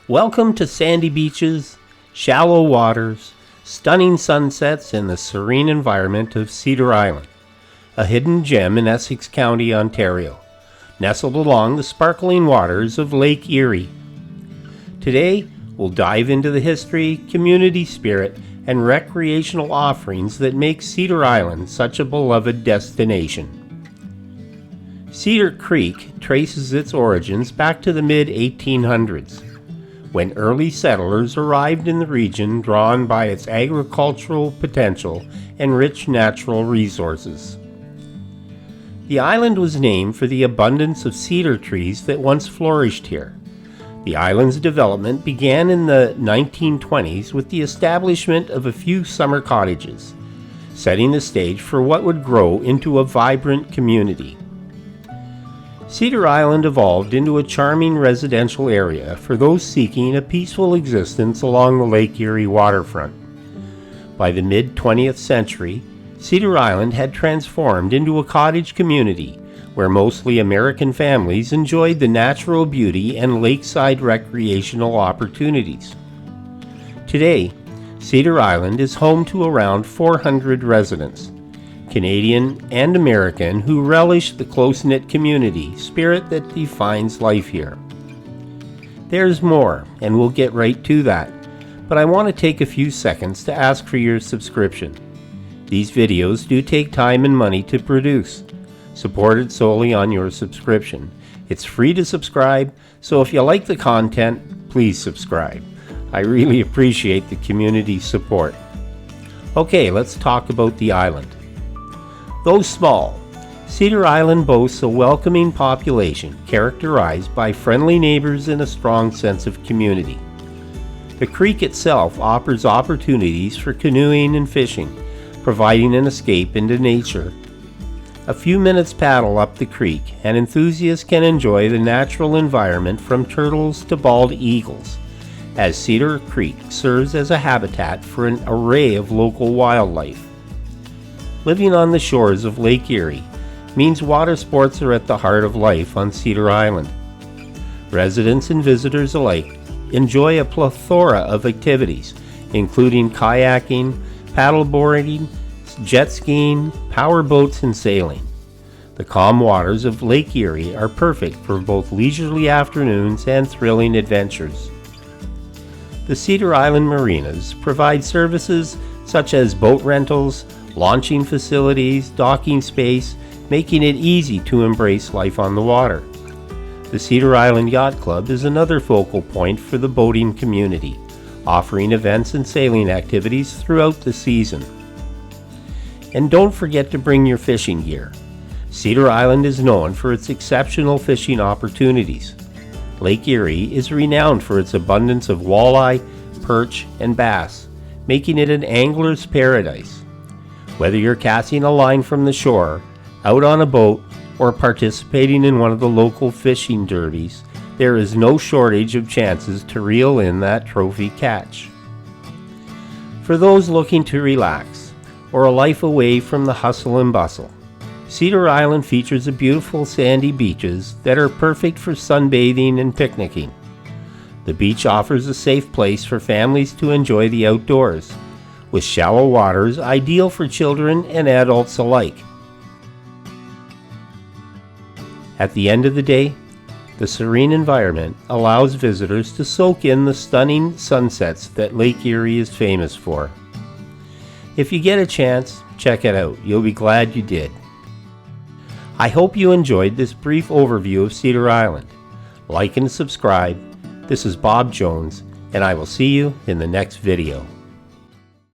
Welcome to sandy beaches, shallow waters, stunning sunsets, and the serene environment of Cedar Island, a hidden gem in Essex County, Ontario, nestled along the sparkling waters of Lake Erie. Today, we'll dive into the history, community spirit, and recreational offerings that make Cedar Island such a beloved destination. Cedar Creek traces its origins back to the mid-1800s, when early settlers arrived in the region drawn by its agricultural potential and rich natural resources. The island was named for the abundance of cedar trees that once flourished here. The island's development began in the 1920s with the establishment of a few summer cottages, setting the stage for what would grow into a vibrant community. Cedar Island evolved into a charming residential area for those seeking a peaceful existence along the Lake Erie waterfront. By the mid-20th century, Cedar Island had transformed into a cottage community where mostly American families enjoyed the natural beauty and lakeside recreational opportunities. Today, Cedar Island is home to around 400 residents, Canadian and American, who relish the close-knit community spirit that defines life here. There's more, and we'll get right to that, but I want to take a few seconds to ask for your subscription. These videos do take time and money to produce, supported solely on your subscription. It's free to subscribe, so if you like the content, please subscribe. I really appreciate the community support. Okay, let's talk about the island. Though small, Cedar Island boasts a welcoming population characterized by friendly neighbors and a strong sense of community. The creek itself offers opportunities for canoeing and fishing, providing an escape into nature. A few minutes paddle up the creek, and enthusiasts can enjoy the natural environment from turtles to bald eagles, as Cedar Creek serves as a habitat for an array of local wildlife. Living on the shores of Lake Erie means water sports are at the heart of life on Cedar Island. Residents and visitors alike enjoy a plethora of activities, including kayaking, paddleboarding, jet skiing, power boats, and sailing. The calm waters of Lake Erie are perfect for both leisurely afternoons and thrilling adventures. The Cedar Island Marinas provide services such as boat rentals, launching facilities, docking space, making it easy to embrace life on the water. The Cedar Island Yacht Club is another focal point for the boating community, offering events and sailing activities throughout the season. And don't forget to bring your fishing gear. Cedar Island is known for its exceptional fishing opportunities. Lake Erie is renowned for its abundance of walleye, perch, and bass, making it an angler's paradise. Whether you're casting a line from the shore, out on a boat, or participating in one of the local fishing derbies, there is no shortage of chances to reel in that trophy catch. For those looking to relax, or a life away from the hustle and bustle, Cedar Island features a beautiful sandy beaches that are perfect for sunbathing and picnicking. The beach offers a safe place for families to enjoy the outdoors, with shallow waters ideal for children and adults alike. At the end of the day, the serene environment allows visitors to soak in the stunning sunsets that Lake Erie is famous for. If you get a chance, check it out. You'll be glad you did. I hope you enjoyed this brief overview of Cedar Island. Like and subscribe. This is Bob Jones, and I will see you in the next video.